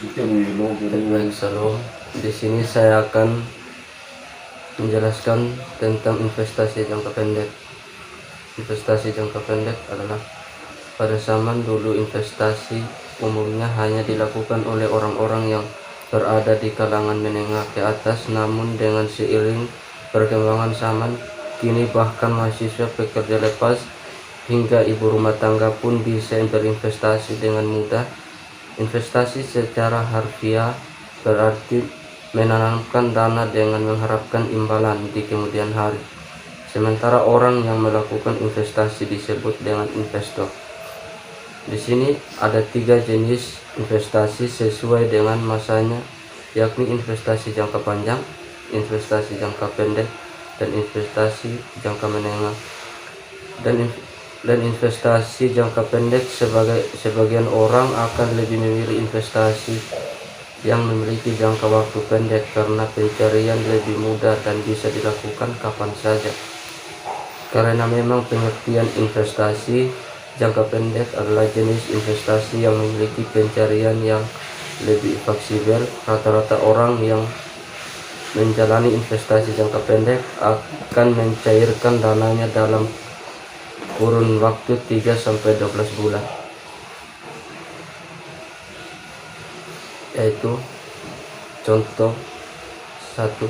Baik, Salam. Di sini saya akan menjelaskan tentang investasi jangka pendek. Investasi jangka pendek adalah pada zaman dulu investasi umumnya hanya dilakukan oleh orang-orang yang berada di kalangan menengah ke atas, namun dengan seiring perkembangan zaman, kini bahkan mahasiswa, pekerja lepas, hingga ibu rumah tangga pun bisa berinvestasi dengan mudah. Investasi secara harfiah berarti menanamkan dana dengan mengharapkan imbalan di kemudian hari. Sementara orang yang melakukan investasi disebut dengan investor. Di sini ada 3 jenis investasi sesuai dengan masanya, yakni investasi jangka panjang, investasi jangka pendek, dan investasi jangka menengah. Dan investasi jangka pendek, sebagian orang akan lebih memilih investasi yang memiliki jangka waktu pendek karena pencarian lebih mudah dan bisa dilakukan kapan saja. Karena memang pengertian investasi jangka pendek adalah jenis investasi yang memiliki pencarian yang lebih fleksibel, rata-rata orang yang menjalani investasi jangka pendek akan mencairkan dananya dalam kurun waktu 3-12 bulan, yaitu contoh 1,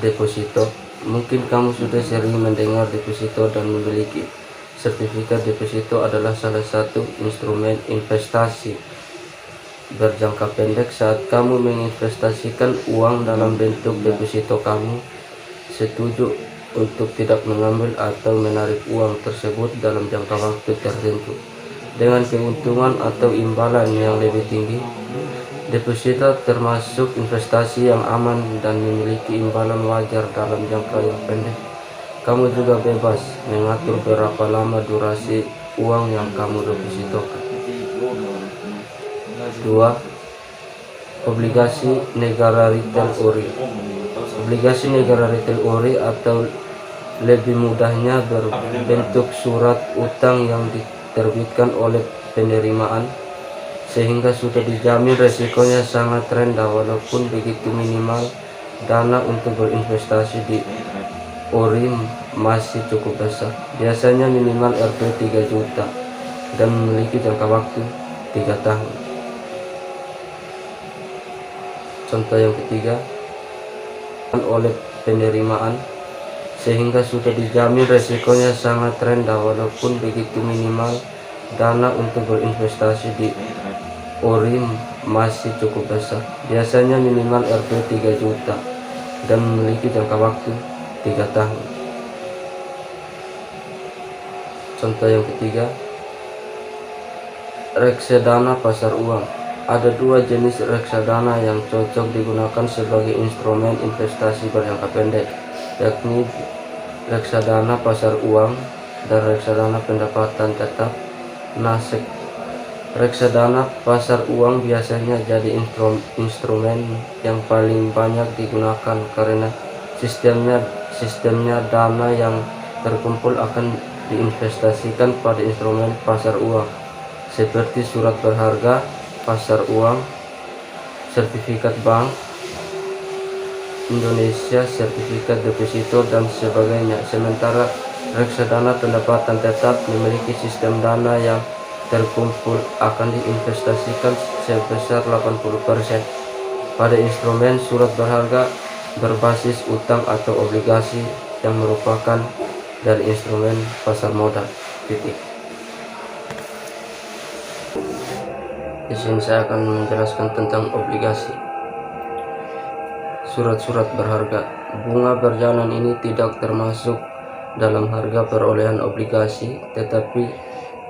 deposito. Mungkin kamu sudah sering mendengar deposito dan memiliki sertifikat. Deposito adalah salah satu instrumen investasi berjangka pendek. Saat kamu menginvestasikan uang dalam bentuk deposito, kamu setuju untuk tidak mengambil atau menarik uang tersebut dalam jangka waktu tertentu dengan keuntungan atau imbalan yang lebih tinggi. Deposito termasuk investasi yang aman dan memiliki imbalan wajar dalam jangka yang pendek. Kamu juga bebas mengatur berapa lama durasi uang yang kamu depositokan. 2. Obligasi negara retail ori. Obligasi negara retail ori atau lebih mudahnya berbentuk surat utang yang diterbitkan oleh penerimaan, sehingga sudah dijamin resikonya sangat rendah. Walaupun begitu, minimal dana untuk berinvestasi di ori masih cukup besar, biasanya minimal Rp 3 juta dan memiliki jangka waktu 3 tahun. Contoh yang ketiga, oleh penerimaan, sehingga sudah dijamin resikonya sangat rendah. Walaupun begitu, minimal dana untuk berinvestasi di ori masih cukup besar, biasanya minimal Rp 3 juta dan memiliki jangka waktu 3 tahun. Contoh yang ketiga, reksadana pasar uang. Ada 2 jenis reksadana yang cocok digunakan sebagai instrumen investasi berjangka pendek, yakni reksadana pasar uang dan reksadana pendapatan tetap (NASEK). Reksadana pasar uang biasanya jadi instrumen yang paling banyak digunakan karena sistemnya dana yang terkumpul akan diinvestasikan pada instrumen pasar uang seperti surat berharga pasar uang, sertifikat Bank Indonesia, sertifikat deposito, dan sebagainya. Sementara reksadana pendapatan tetap memiliki sistem dana yang terkumpul akan diinvestasikan sebesar 80% pada instrumen surat berharga berbasis utang atau obligasi yang merupakan dari instrumen pasar modal. Di sini saya akan menjelaskan tentang obligasi. Surat-surat berharga. Bunga berjalan ini tidak termasuk dalam harga perolehan obligasi, tetapi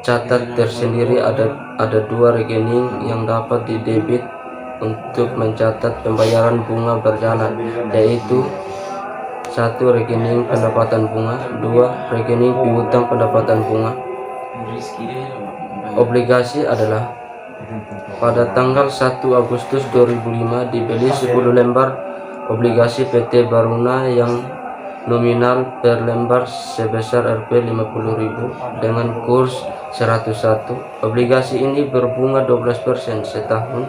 catat tersendiri ada 2 rekening yang dapat didebit untuk mencatat pembayaran bunga berjalan, yaitu 1. Rekening pendapatan bunga, 2. Rekening piutang pendapatan bunga. Obligasi adalah pada tanggal 1 Agustus 2005 dibeli 10 lembar obligasi PT Baruna yang nominal per lembar sebesar Rp 50.000 dengan kurs 101. Obligasi ini berbunga 12% setahun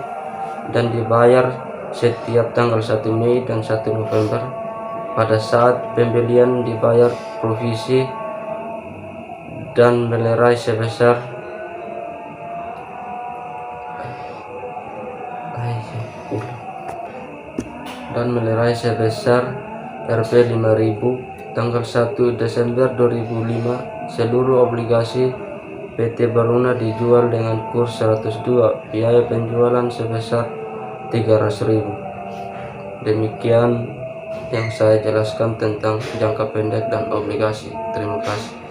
dan dibayar setiap tanggal 1 Mei dan 1 November. Pada saat pembelian dibayar provisi dan melerai sebesar Rp 5.000 tanggal 1 Desember 2005. Seluruh obligasi PT Baruna dijual dengan kurs 102, biaya penjualan sebesar 300.000. Demikian yang saya jelaskan tentang jangka pendek dan obligasi. Terima kasih.